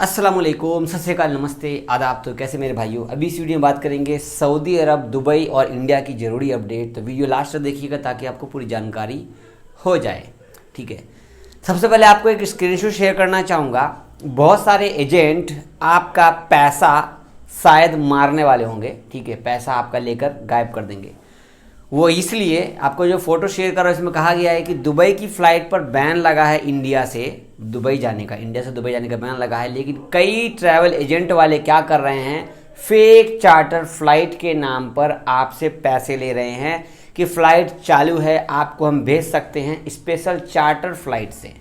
अस्सलाम वालेकुम, सत श्री अकाल, नमस्ते, आदाब। तो कैसे मेरे भाइयों, अभी इस वीडियो में बात करेंगे सऊदी अरब, दुबई और इंडिया की ज़रूरी अपडेट। तो वीडियो लास्ट तक देखिएगा ताकि आपको पूरी जानकारी हो जाए। ठीक है, सबसे पहले आपको एक स्क्रीनशॉट शेयर करना चाहूँगा। बहुत सारे एजेंट आपका पैसा शायद मारने वाले होंगे। ठीक है, पैसा आपका लेकर गायब कर देंगे। वो इसलिए आपको जो फ़ोटो शेयर कर रहा है इसमें कहा गया है कि दुबई की फ़्लाइट पर बैन लगा है, इंडिया से दुबई जाने का बैन लगा है। लेकिन कई ट्रैवल एजेंट वाले क्या कर रहे हैं, फेक चार्टर फ़्लाइट के नाम पर आपसे पैसे ले रहे हैं कि फ़्लाइट चालू है, आपको हम भेज सकते हैं स्पेशल चार्टर फ़्लाइट से।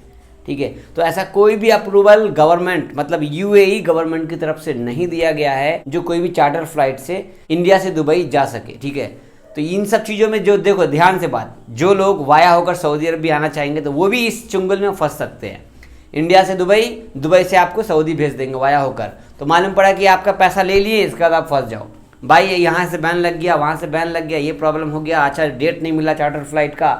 ठीक है, तो ऐसा कोई भी अप्रूवल गवर्नमेंट मतलब यूएई गवर्नमेंट की तरफ से नहीं दिया गया है जो कोई भी चार्टर फ़्लाइट से इंडिया से दुबई जा सके। ठीक है, तो इन सब चीज़ों में जो देखो ध्यान से बात, जो लोग वाया होकर सऊदी अरब भी आना चाहेंगे तो वो भी इस चुंगल में फंस सकते हैं। इंडिया से दुबई, दुबई से आपको सऊदी भेज देंगे वाया होकर, तो मालूम पड़ा कि आपका पैसा ले लिए, इसके बाद आप फंस जाओ। भाई यहाँ से बैन लग गया, वहाँ से बैन लग गया, ये प्रॉब्लम हो गया, अच्छा डेट नहीं मिला चार्टर फ्लाइट का,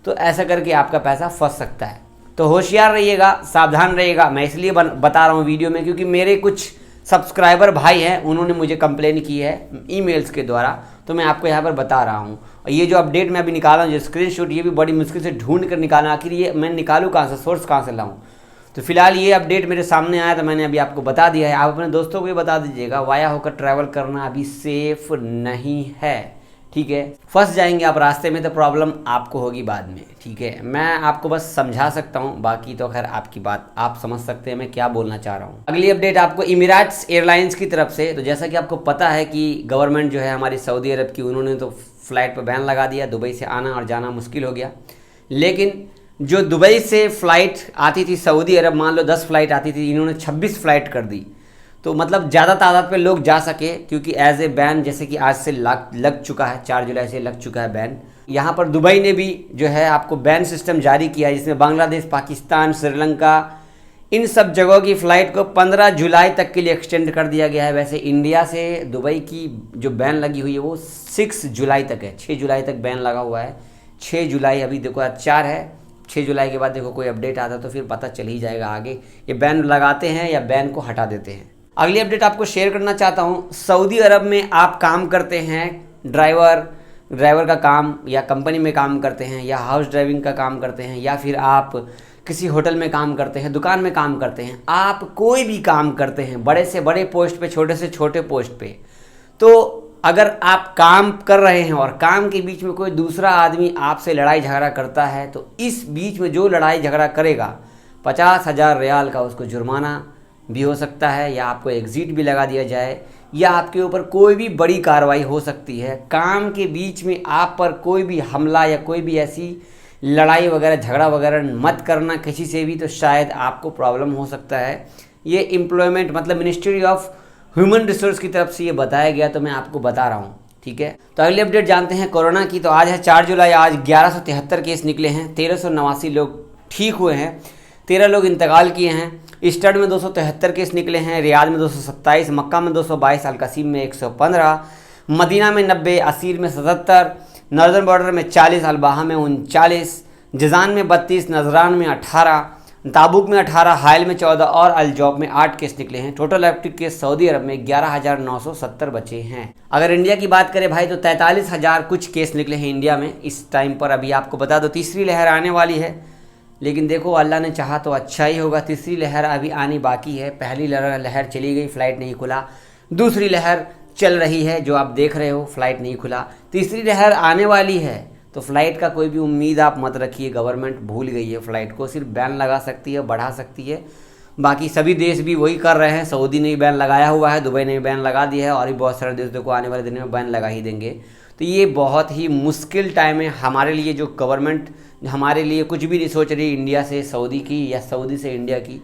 तो ऐसा करके आपका पैसा फंस सकता है। तो होशियार रहिएगा, सावधान रहिएगा। मैं इसलिए बता रहा हूँ वीडियो में क्योंकि मेरे कुछ सब्सक्राइबर भाई हैं, उन्होंने मुझे कंप्लेन की है ईमेल्स के द्वारा, तो मैं आपको यहाँ पर बता रहा हूँ। और ये जो अपडेट मैं अभी निकाला हूँ, जो स्क्रीनशॉट, ये भी बड़ी मुश्किल से ढूंढ कर निकाला, आखिर ये मैं निकालूँ कहाँ से, सोर्स कहाँ से लाऊँ। तो फिलहाल ये अपडेट मेरे सामने आया तो मैंने अभी आपको बता दिया है। आप अपने दोस्तों को भी बता दीजिएगा, वाया होकर ट्रैवल करना अभी सेफ नहीं है। ठीक है, फंस जाएंगे आप रास्ते में तो प्रॉब्लम आपको होगी बाद में। ठीक है, मैं आपको बस समझा सकता हूँ, बाकी तो खैर आपकी बात आप समझ सकते हैं मैं क्या बोलना चाह रहा हूँ। अगली अपडेट आपको इमिरेट्स एयरलाइंस की तरफ से। तो जैसा कि आपको पता है कि गवर्नमेंट जो है हमारी सऊदी अरब की, उन्होंने तो फ़्लाइट पर बैन लगा दिया, दुबई से आना और जाना मुश्किल हो गया। लेकिन जो दुबई से फ़्लाइट आती थी सऊदी अरब, मान लो 10 फ्लाइट आती थी, इन्होंने 26 फ्लाइट कर दी। तो मतलब ज़्यादा तादाद पे लोग जा सके, क्योंकि एज ए बैन जैसे कि आज से लग चुका है, 4 जुलाई से लग चुका है बैन। यहाँ पर दुबई ने भी जो है आपको बैन सिस्टम जारी किया है, जिसमें बांग्लादेश, पाकिस्तान, श्रीलंका, इन सब जगहों की फ़्लाइट को 15 जुलाई तक के लिए एक्सटेंड कर दिया गया है। वैसे इंडिया से दुबई की जो बैन लगी हुई है वो 6 जुलाई तक है, 6 जुलाई तक बैन लगा हुआ है। 6 जुलाई अभी देखो आज 4 है, 6 जुलाई के बाद देखो कोई अपडेट आता तो फिर पता चल ही जाएगा आगे ये बैन लगाते हैं या बैन को हटा देते हैं। अगली अपडेट आपको शेयर करना चाहता हूँ। सऊदी अरब में आप काम करते हैं, ड्राइवर का काम, या कंपनी में काम करते हैं, या हाउस ड्राइविंग का काम करते हैं, या फिर आप किसी होटल में काम करते हैं, दुकान में काम करते हैं, आप कोई भी काम करते हैं, बड़े से बड़े पोस्ट पे, छोटे से छोटे पोस्ट पे, तो अगर आप काम कर रहे हैं और काम के बीच में कोई दूसरा आदमी आपसे लड़ाई झगड़ा करता है, तो इस बीच में जो लड़ाई झगड़ा करेगा 50,000 रियाल का उसको जुर्माना भी हो सकता है, या आपको एग्जिट भी लगा दिया जाए, या आपके ऊपर कोई भी बड़ी कार्रवाई हो सकती है। काम के बीच में आप पर कोई भी हमला या कोई भी ऐसी लड़ाई वगैरह, झगड़ा वगैरह मत करना किसी से भी, तो शायद आपको प्रॉब्लम हो सकता है। ये एम्प्लॉयमेंट मतलब मिनिस्ट्री ऑफ ह्यूमन रिसोर्स की तरफ से ये बताया गया, तो मैं आपको बता रहा हूँ। ठीक है, तो अगली अपडेट जानते हैं कोरोना की। तो आज है 4 जुलाई, आज 1173 केस निकले हैं, 1389 लोग ठीक हुए हैं, 13 लोग इंतकाल किए हैं। ईस्टर्न में 273 केस निकले हैं, रियाद में 227, मक्का में 222, अलकसीम में 115, मदीना में 90, असीर में 77, नॉर्दर्न बॉर्डर में 40, अलबाहा में 39, जजान में 32, नजरान में 18, ताबुक में 18, हायल में 14 और अलजौब में 8 केस निकले हैं। टोटल एक्टिव केस सऊदी अरब में 11,970 बचे हैं। अगर इंडिया की बात करें भाई तो 43,000 कुछ केस निकले हैं इंडिया में इस टाइम पर। अभी आपको बता दो तीसरी लहर आने वाली है, लेकिन देखो अल्लाह ने चाहा तो अच्छा ही होगा। तीसरी लहर अभी आनी बाकी है। पहली लहर चली गई, फ़्लाइट नहीं खुला। दूसरी लहर चल रही है, जो आप देख रहे हो, फ़्लाइट नहीं खुला। तीसरी लहर आने वाली है, तो फ़्लाइट का कोई भी उम्मीद आप मत रखिए। गवर्नमेंट भूल गई है फ़्लाइट को, सिर्फ बैन लगा सकती है, बढ़ा सकती है। बाकी सभी देश भी वही कर रहे हैं। सऊदी ने भी बैन लगाया हुआ है, दुबई ने भी बैन लगा दिया है, और भी बहुत सारे देश को आने वाले दिनों में बैन लगा ही देंगे। तो ये बहुत ही मुश्किल टाइम है हमारे लिए, जो गवर्नमेंट हमारे लिए कुछ भी नहीं सोच रही इंडिया से सऊदी की या सऊदी से इंडिया की।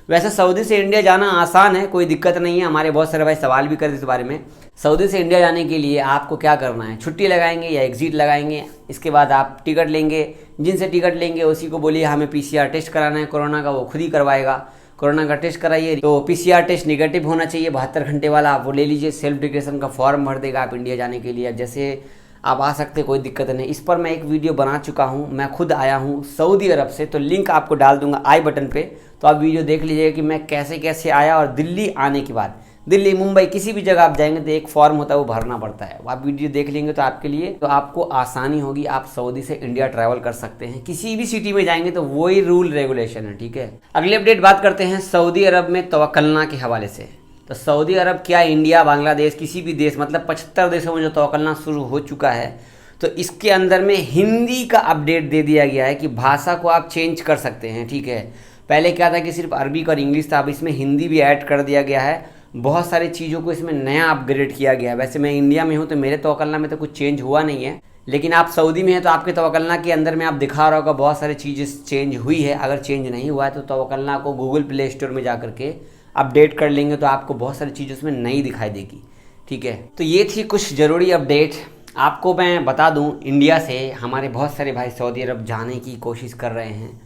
वैसे सऊदी से इंडिया जाना आसान है, कोई दिक्कत नहीं है। हमारे बहुत सारे भाई सवाल भी करते इस बारे में। सऊदी से इंडिया जाने के लिए आपको क्या करना है, छुट्टी लगाएंगे या एग्जिट लगाएंगे, इसके बाद आप टिकट लेंगे। जिनसे टिकट लेंगे उसी को बोलिए हमें PCR टेस्ट कराना है कोरोना का, वो खुद ही करवाएगा। कोरोना का टेस्ट कराइए, तो PCR टेस्ट निगेटिव होना चाहिए 72 घंटे वाला, आप वो ले लीजिए। सेल्फ डिक्लेरेशन का फॉर्म भर देगा आप इंडिया जाने के लिए। अब जैसे आप आ सकते, कोई दिक्कत नहीं। इस पर मैं एक वीडियो बना चुका हूँ, मैं खुद आया हूँ सऊदी अरब से, तो लिंक आपको डाल दूंगा आई बटन पे, तो आप वीडियो देख लीजिएगा कि मैं कैसे कैसे आया। और दिल्ली आने के बाद दिल्ली, मुंबई, किसी भी जगह आप जाएंगे तो एक फॉर्म होता है, वो भरना पड़ता है। आप वीडियो देख लेंगे तो आपके लिए तो आपको आसानी होगी। आप सऊदी से इंडिया ट्रैवल कर सकते हैं, किसी भी सिटी में जाएंगे तो वही रूल रेगुलेशन है, ठीक है। अगली अपडेट बात करते हैं सऊदी अरब में तवक्कलना के हवाले से। तो सऊदी अरब क्या, इंडिया, बांग्लादेश, किसी भी देश, मतलब 75 देशों में जो तवक्कलना शुरू हो चुका है, तो इसके अंदर में हिंदी का अपडेट दे दिया गया है कि भाषा को आप चेंज कर सकते हैं, ठीक है। पहले क्या था कि सिर्फ अरबी और इंग्लिश था, अब इसमें हिंदी भी ऐड कर दिया गया है। बहुत सारी चीज़ों को इसमें नया अपग्रेड किया गया है। वैसे मैं इंडिया में हूँ तो मेरे तवक्कलना में तो कुछ चेंज हुआ नहीं है, लेकिन आप सऊदी में हैं तो आपके तवक्कलना के अंदर में आप दिखा रहा होगा बहुत सारी चीज़ें चेंज हुई है। अगर चेंज नहीं हुआ है तो तवक्कलना को गूगल प्ले स्टोर में जा करके अपडेट कर लेंगे तो आपको बहुत सारी चीज़ें उसमें नई दिखाई देगी, ठीक है। तो ये थी कुछ ज़रूरी अपडेट। आपको मैं बता दूं, इंडिया से हमारे बहुत सारे भाई सऊदी अरब जाने की कोशिश कर रहे हैं।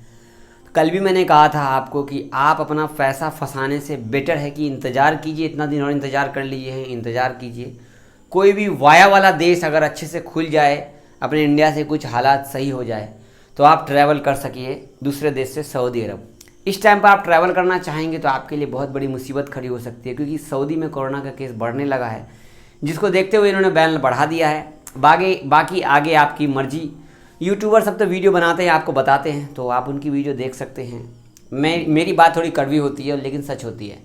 कल भी मैंने कहा था आपको कि आप अपना पैसा फंसाने से बेटर है कि इंतज़ार कीजिए, इतना दिन और इंतज़ार कर लीजिए, इंतज़ार कीजिए। कोई भी वाया वाला देश अगर अच्छे से खुल जाए, अपने इंडिया से कुछ हालात सही हो जाए तो आप ट्रैवल कर सकिए दूसरे देश से सऊदी अरब। इस टाइम पर आप ट्रैवल करना चाहेंगे तो आपके लिए बहुत बड़ी मुसीबत खड़ी हो सकती है, क्योंकि सऊदी में कोरोना का केस बढ़ने लगा है, जिसको देखते हुए इन्होंने बैन बढ़ा दिया है। बाकी आगे आपकी मर्जी। यूट्यूबर सब तो वीडियो बनाते हैं, आपको बताते हैं, तो आप उनकी वीडियो देख सकते हैं। मेरी बात थोड़ी कड़वी होती है लेकिन सच होती है,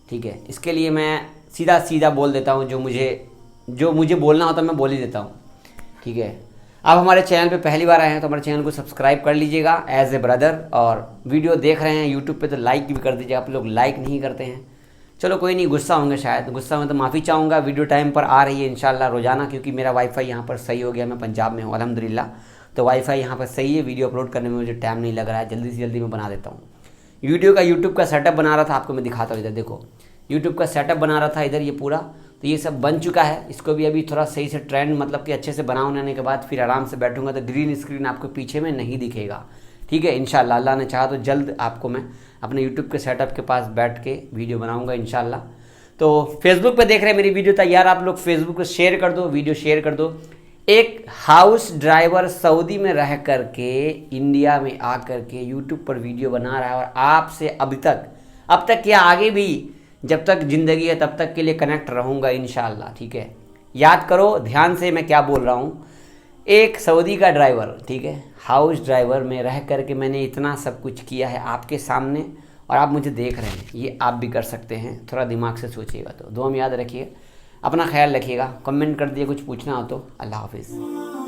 ठीक है। इसके लिए मैं सीधा सीधा बोल देता हूँ, जो मुझे बोलना होता है मैं बोल ही देता हूँ, ठीक है। आप हमारे चैनल पे पहली बार आए हैं तो हमारे चैनल को सब्सक्राइब कर लीजिएगा एज ए ब्रदर, और वीडियो देख रहे हैं यूट्यूब पे तो लाइक भी कर दीजिएगा। आप लोग लाइक नहीं करते हैं, चलो कोई नहीं, गुस्सा होंगे शायद, गुस्सा में तो माफ़ी चाहूँगा। वीडियो टाइम पर आ रही है इंशाल्लाह रोज़ाना, क्योंकि मेरा वाईफाई यहाँ पर सही हो गया। मैं पंजाब में हूँ अल्हम्दुलिल्लाह, तो वाईफाई यहाँ पर सही है। वीडियो अपलोड करने में मुझे टाइम नहीं लग रहा है, जल्दी से जल्दी मैं बना देता हूँ। यूट्यूब का सेटअप बना रहा था, आपको मैं दिखाता हूँ। इधर देखो, यूट्यूब का सेटअप बना रहा था इधर, ये पूरा, तो ये सब बन चुका है। इसको भी अभी थोड़ा सही से ट्रेंड, मतलब कि अच्छे से बनाने के बाद फिर आराम से बैठूंगा तो ग्रीन स्क्रीन आपको पीछे में नहीं दिखेगा, ठीक है। इंशाल्लाह अल्लाह ने चाहा तो जल्द आपको मैं अपने यूट्यूब के सेटअप के पास बैठ के वीडियो बनाऊँगा इंशाल्लाह। तो फेसबुक पे देख रहे हैं मेरी वीडियो, तो यार आप लोग फेसबुक पे शेयर कर दो, वीडियो शेयर कर दो। एक हाउस ड्राइवर सऊदी में रह करके इंडिया में आ करके यूट्यूब पर वीडियो बना रहा है, और आपसे अब तक क्या, आगे भी जब तक ज़िंदगी है तब तक के लिए कनेक्ट रहूँगा इंशाल्लाह, ठीक है। याद करो ध्यान से मैं क्या बोल रहा हूँ। एक सऊदी का ड्राइवर, ठीक है, हाउस ड्राइवर में रह करके मैंने इतना सब कुछ किया है आपके सामने, और आप मुझे देख रहे हैं। ये आप भी कर सकते हैं, थोड़ा दिमाग से सोचिएगा। तो दुआ में याद रखिए, अपना ख्याल रखिएगा, कमेंट कर दिए, कुछ पूछना हो तो। अल्लाह हाफिज़।